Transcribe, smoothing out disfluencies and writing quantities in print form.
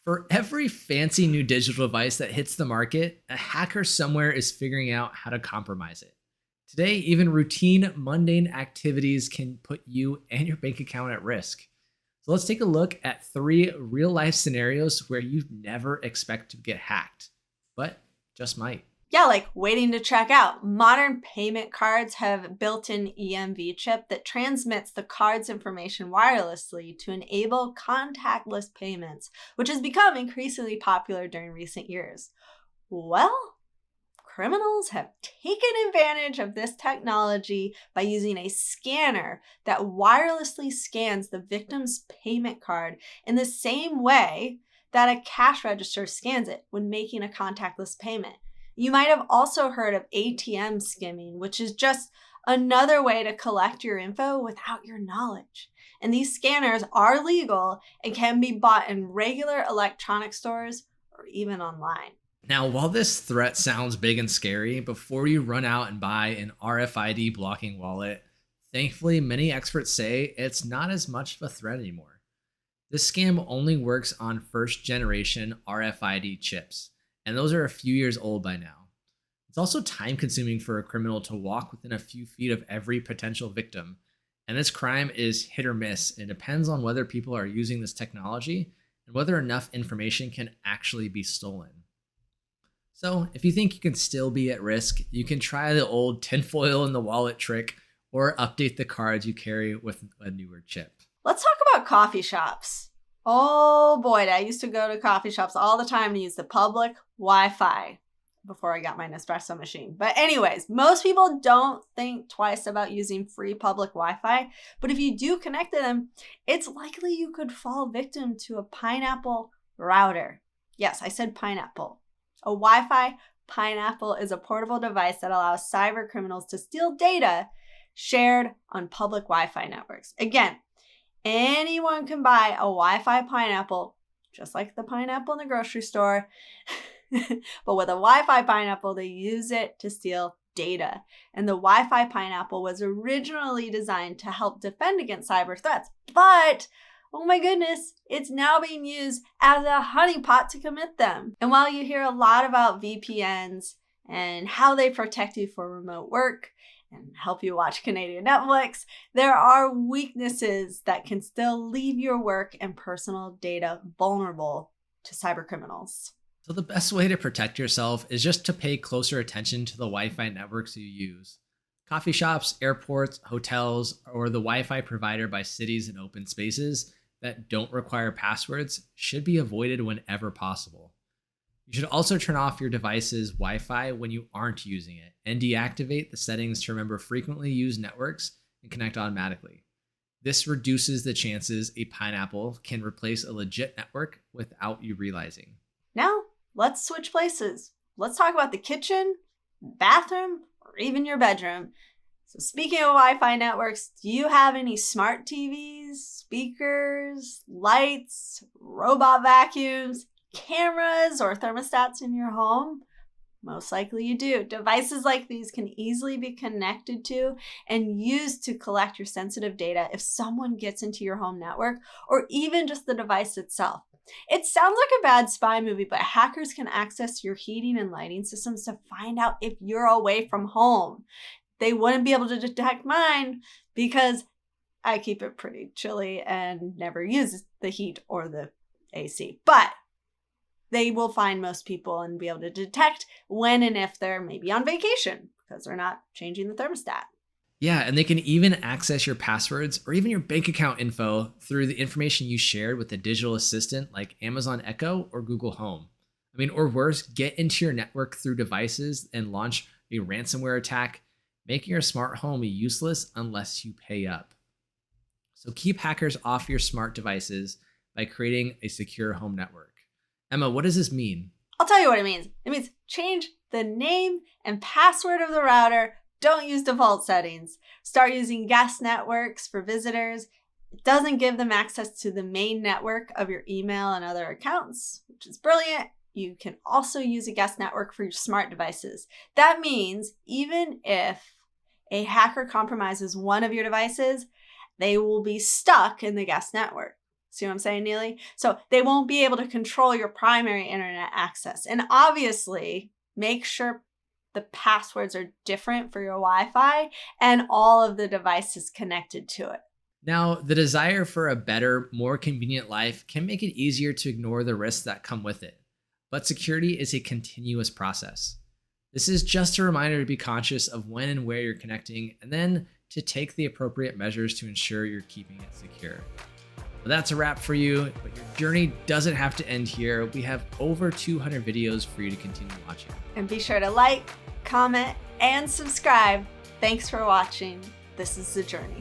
For every fancy new digital device that hits the market, a hacker somewhere is figuring out how to compromise it. Today, even routine, mundane activities can put you and your bank account at risk. So let's take a look at 3 real life scenarios where you never expect to get hacked, but just might. Yeah, like waiting to check out. Modern payment cards have a built-in EMV chip that transmits the card's information wirelessly to enable contactless payments, which has become increasingly popular during recent years. Well, criminals have taken advantage of this technology by using a scanner that wirelessly scans the victim's payment card in the same way that a cash register scans it when making a contactless payment. You might have also heard of ATM skimming, which is just another way to collect your info without your knowledge. And these scanners are legal and can be bought in regular electronic stores or even online. Now, while this threat sounds big and scary, before you run out and buy an RFID blocking wallet, thankfully, many experts say it's not as much of a threat anymore. This scam only works on first generation RFID chips, and those are a few years old by now. It's also time consuming for a criminal to walk within a few feet of every potential victim, and this crime is hit or miss and depends on whether people are using this technology and whether enough information can actually be stolen. So if you think you can still be at risk, you can try the old tinfoil in the wallet trick or update the cards you carry with a newer chip. Let's talk about coffee shops. Oh boy, I used to go to coffee shops all the time to use the public Wi-Fi before I got my Nespresso machine. But anyways, most people don't think twice about using free public Wi-Fi, but if you do connect to them, it's likely you could fall victim to a pineapple router. Yes, I said pineapple. A Wi-Fi pineapple is a portable device that allows cyber criminals to steal data shared on public Wi-Fi networks. Again, anyone can buy a Wi-Fi pineapple, just like the pineapple in the grocery store. But with a Wi-Fi pineapple, they use it to steal data. And the Wi-Fi pineapple was originally designed to help defend against cyber threats. But oh my goodness, it's now being used as a honeypot to commit them. And while you hear a lot about VPNs and how they protect you for remote work and help you watch Canadian Netflix, there are weaknesses that can still leave your work and personal data vulnerable to cyber criminals. So the best way to protect yourself is just to pay closer attention to the Wi-Fi networks you use. Coffee shops, airports, hotels, or the Wi-Fi provider by cities and open spaces that don't require passwords should be avoided whenever possible. You should also turn off your device's Wi-Fi when you aren't using it and deactivate the settings to remember frequently used networks and connect automatically. This reduces the chances a pineapple can replace a legit network without you realizing. Now, let's switch places. Let's talk about the kitchen, bathroom, or even your bedroom. So speaking of Wi-Fi networks, do you have any smart TVs, speakers, lights, robot vacuums, cameras, or thermostats in your home? Most likely you do. Devices like these can easily be connected to and used to collect your sensitive data if someone gets into your home network or even just the device itself. It sounds like a bad spy movie, but hackers can access your heating and lighting systems to find out if you're away from home. They wouldn't be able to detect mine because I keep it pretty chilly and never use the heat or the AC. But they will find most people and be able to detect when and if they're maybe on vacation because they're not changing the thermostat. Yeah, and they can even access your passwords or even your bank account info through the information you shared with a digital assistant like Amazon Echo or Google Home. Or worse, get into your network through devices and launch a ransomware attack, making your smart home useless unless you pay up. So keep hackers off your smart devices by creating a secure home network. Emma, what does this mean? I'll tell you what it means. It means change the name and password of the router. Don't use default settings. Start using guest networks for visitors. It doesn't give them access to the main network of your email and other accounts, which is brilliant. You can also use a guest network for your smart devices. That means even if a hacker compromises one of your devices, they will be stuck in the guest network. See what I'm saying, Neely? So they won't be able to control your primary internet access. And obviously, make sure the passwords are different for your Wi-Fi and all of the devices connected to it. Now, the desire for a better, more convenient life can make it easier to ignore the risks that come with it. But security is a continuous process. This is just a reminder to be conscious of when and where you're connecting, and then to take the appropriate measures to ensure you're keeping it secure. Well, that's a wrap for you, but your journey doesn't have to end here. We have over 200 videos for you to continue watching. And be sure to like, comment, and subscribe. Thanks for watching. This is The Journey.